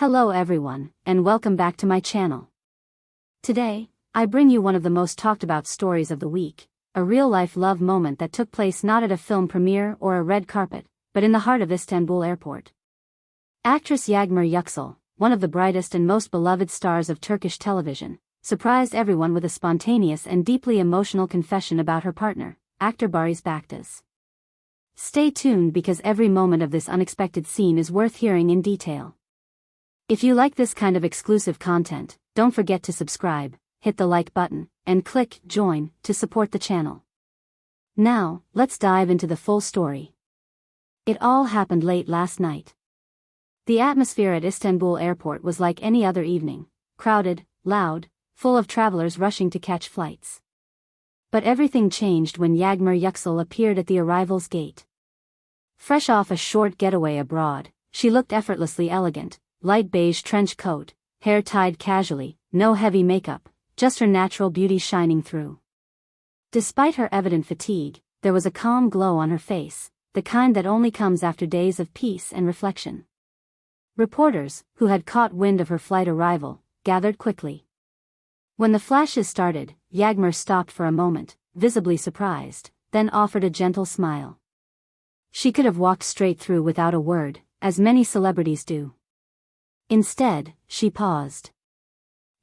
Hello everyone, and welcome back to my channel. Today, I bring you one of the most talked about stories of the week, a real-life love moment that took place not at a film premiere or a red carpet, but in the heart of Istanbul airport. Actress Yağmur Yüksel, one of the brightest and most beloved stars of Turkish television, surprised everyone with a spontaneous and deeply emotional confession about her partner, actor Barış Baktaş. Stay tuned because every moment of this unexpected scene is worth hearing in detail. If you like this kind of exclusive content, don't forget to subscribe, hit the like button, and click join to support the channel. Now, let's dive into the full story. It all happened late last night. The atmosphere at Istanbul airport was like any other evening, crowded, loud, full of travelers rushing to catch flights. But everything changed when Yağmur Yüksel appeared at the arrivals gate. Fresh off a short getaway abroad, she looked effortlessly elegant. Light beige trench coat, hair tied casually, no heavy makeup, just her natural beauty shining through. Despite her evident fatigue, there was a calm glow on her face, the kind that only comes after days of peace and reflection. Reporters, who had caught wind of her flight arrival, gathered quickly. When the flashes started, Yağmur stopped for a moment, visibly surprised, then offered a gentle smile. She could have walked straight through without a word, as many celebrities do. Instead, she paused.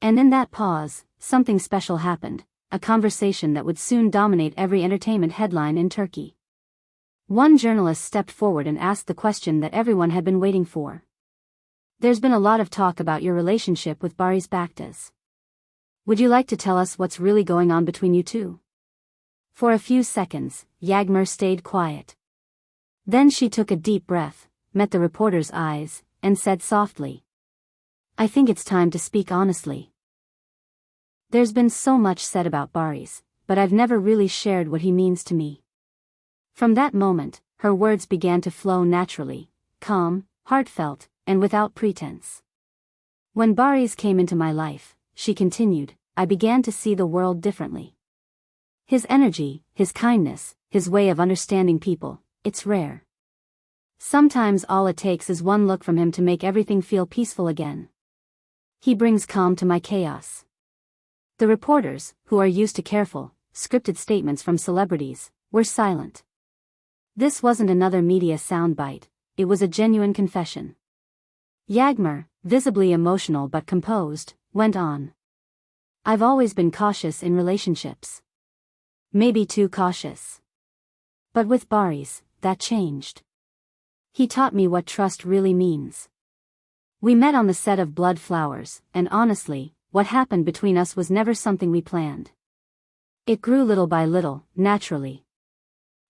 And in that pause, something special happened, a conversation that would soon dominate every entertainment headline in Turkey. One journalist stepped forward and asked the question that everyone had been waiting for. "There's been a lot of talk about your relationship with Barış Baktaş. Would you like to tell us what's really going on between you two?" For a few seconds, Yağmur stayed quiet. Then she took a deep breath, met the reporter's eyes, and said softly, "I think it's time to speak honestly. There's been so much said about Barış, but I've never really shared what he means to me." From that moment, her words began to flow naturally, calm, heartfelt, and without pretense. "When Barış came into my life," she continued, "I began to see the world differently. His energy, his kindness, his way of understanding people, it's rare. Sometimes all it takes is one look from him to make everything feel peaceful again. He brings calm to my chaos." The reporters, who are used to careful, scripted statements from celebrities, were silent. This wasn't another media soundbite, it was a genuine confession. Yağmur, visibly emotional but composed, went on. "I've always been cautious in relationships. Maybe too cautious. But with Barış, that changed. He taught me what trust really means. We met on the set of Blood Flowers, and honestly, what happened between us was never something we planned. It grew little by little, naturally.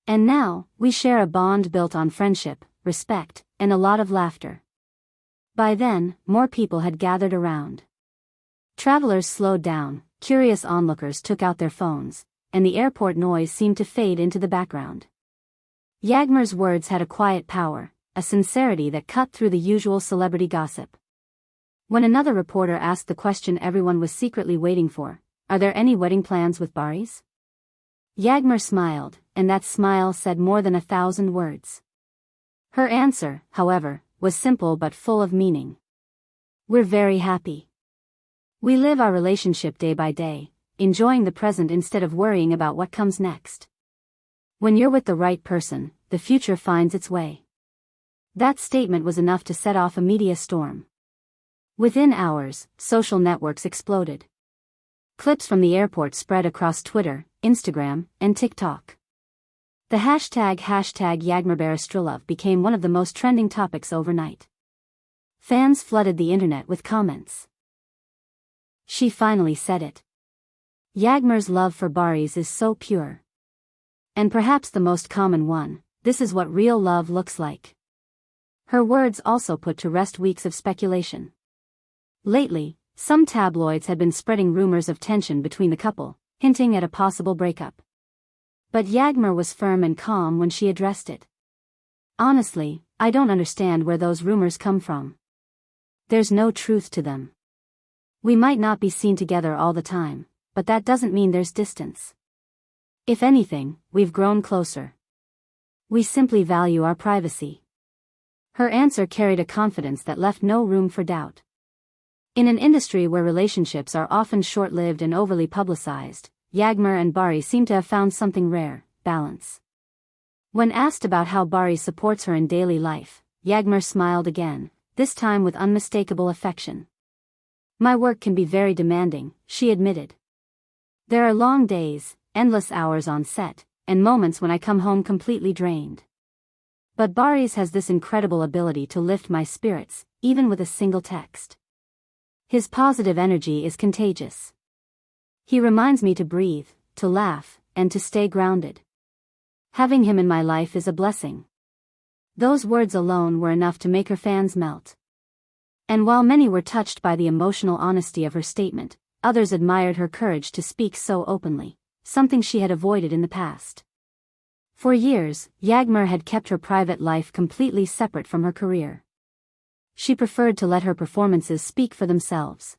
And now, we share a bond built on friendship, respect, and a lot of laughter." By then, more people had gathered around. Travelers slowed down, curious onlookers took out their phones, and the airport noise seemed to fade into the background. Yağmur's words had a quiet power, a sincerity that cut through the usual celebrity gossip. When another reporter asked the question everyone was secretly waiting for, "Are there any wedding plans with Barış?" Yağmur smiled, and that smile said more than 1,000 words. Her answer, however, was simple but full of meaning. "We're very happy. We live our relationship day by day, enjoying the present instead of worrying about what comes next. When you're with the right person, the future finds its way." That statement was enough to set off a media storm. Within hours, social networks exploded. Clips from the airport spread across Twitter, Instagram, and TikTok. The hashtag #YağmurBarışTrulove became one of the most trending topics overnight. Fans flooded the internet with comments. "She finally said it. Yağmur's love for Barış is so pure. And perhaps the most common one, this is what real love looks like." Her words also put to rest weeks of speculation. Lately, some tabloids had been spreading rumors of tension between the couple, hinting at a possible breakup. But Yağmur was firm and calm when she addressed it. "Honestly, I don't understand where those rumors come from. There's no truth to them. We might not be seen together all the time, but that doesn't mean there's distance. If anything, we've grown closer. We simply value our privacy." Her answer carried a confidence that left no room for doubt. In an industry where relationships are often short-lived and overly publicized, Yağmur and Barış seem to have found something rare: balance. When asked about how Barış supports her in daily life, Yağmur smiled again, this time with unmistakable affection. "My work can be very demanding," she admitted. "There are long days, endless hours on set, and moments when I come home completely drained. But Barış has this incredible ability to lift my spirits, even with a single text. His positive energy is contagious. He reminds me to breathe, to laugh, and to stay grounded. Having him in my life is a blessing." Those words alone were enough to make her fans melt. And while many were touched by the emotional honesty of her statement, others admired her courage to speak so openly, something she had avoided in the past. For years, Yağmur had kept her private life completely separate from her career. She preferred to let her performances speak for themselves.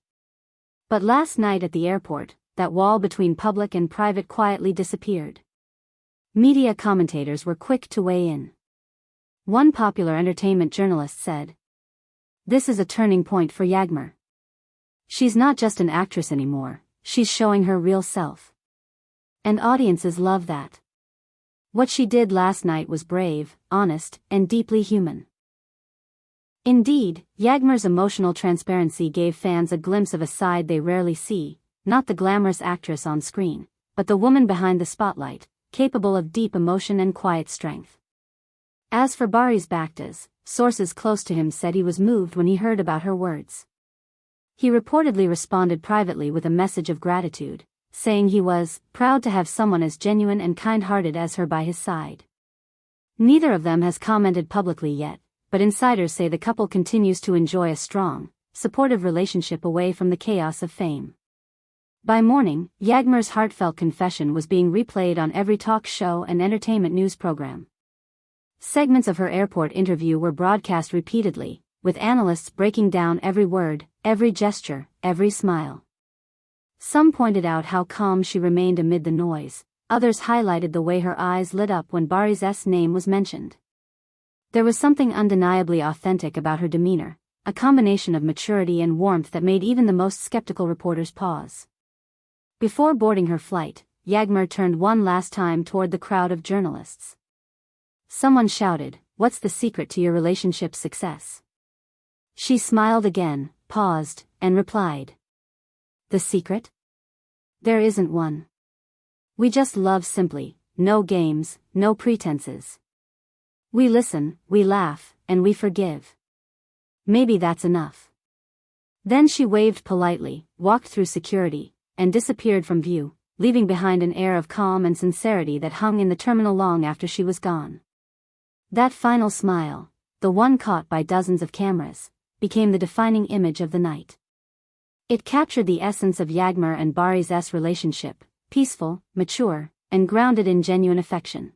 But last night at the airport, that wall between public and private quietly disappeared. Media commentators were quick to weigh in. One popular entertainment journalist said, "This is a turning point for Yağmur. She's not just an actress anymore, she's showing her real self. And audiences love that. What she did last night was brave, honest, and deeply human." Indeed, Yağmur's emotional transparency gave fans a glimpse of a side they rarely see, not the glamorous actress on screen, but the woman behind the spotlight, capable of deep emotion and quiet strength. As for Barış Baktaş, sources close to him said he was moved when he heard about her words. He reportedly responded privately with a message of gratitude, saying he was proud to have someone as genuine and kind-hearted as her by his side. Neither of them has commented publicly yet, but insiders say the couple continues to enjoy a strong, supportive relationship away from the chaos of fame. By morning, Yağmur's heartfelt confession was being replayed on every talk show and entertainment news program. Segments of her airport interview were broadcast repeatedly, with analysts breaking down every word, every gesture, every smile. Some pointed out how calm she remained amid the noise, others highlighted the way her eyes lit up when Barış's name was mentioned. There was something undeniably authentic about her demeanor, a combination of maturity and warmth that made even the most skeptical reporters pause. Before boarding her flight, Yağmur turned one last time toward the crowd of journalists. Someone shouted, "What's the secret to your relationship's success?" She smiled again, paused, and replied, "The secret? There isn't one. We just love simply, no games, no pretenses. We listen, we laugh, and we forgive. Maybe that's enough." Then she waved politely, walked through security, and disappeared from view, leaving behind an air of calm and sincerity that hung in the terminal long after she was gone. That final smile, the one caught by dozens of cameras, became the defining image of the night. It captured the essence of Yağmur and Barış's relationship, peaceful, mature, and grounded in genuine affection.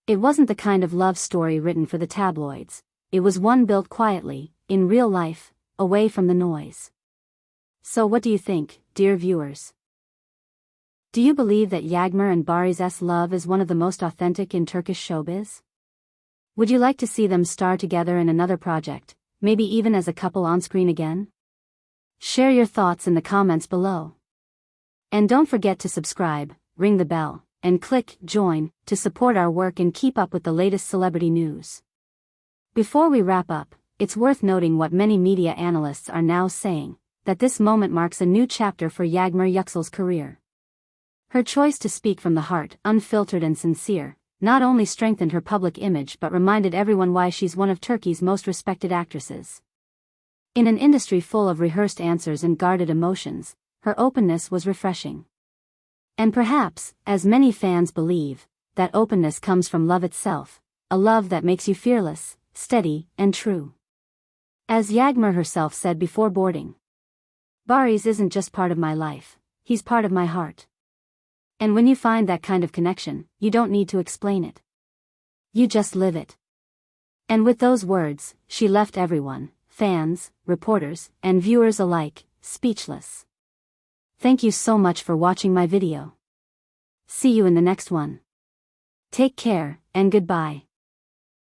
It wasn't the kind of love story written for the tabloids, it was one built quietly, in real life, away from the noise. So what do you think, dear viewers? Do you believe that Yağmur and Barış's love is one of the most authentic in Turkish showbiz? Would you like to see them star together in another project, maybe even as a couple on screen again? Share your thoughts in the comments below. And don't forget to subscribe, ring the bell, and click join to support our work and keep up with the latest celebrity news. Before we wrap up, it's worth noting what many media analysts are now saying, that this moment marks a new chapter for Yağmur Yüksel's career. Her choice to speak from the heart, unfiltered and sincere, not only strengthened her public image but reminded everyone why she's one of Turkey's most respected actresses. In an industry full of rehearsed answers and guarded emotions, her openness was refreshing. And perhaps, as many fans believe, that openness comes from love itself, a love that makes you fearless, steady, and true. As Yağmur herself said before boarding, "Barış isn't just part of my life, he's part of my heart." And when you find that kind of connection, you don't need to explain it. You just live it. And with those words, she left everyone, fans, reporters, and viewers alike, speechless. Thank you so much for watching my video. See you in the next one. Take care, and goodbye.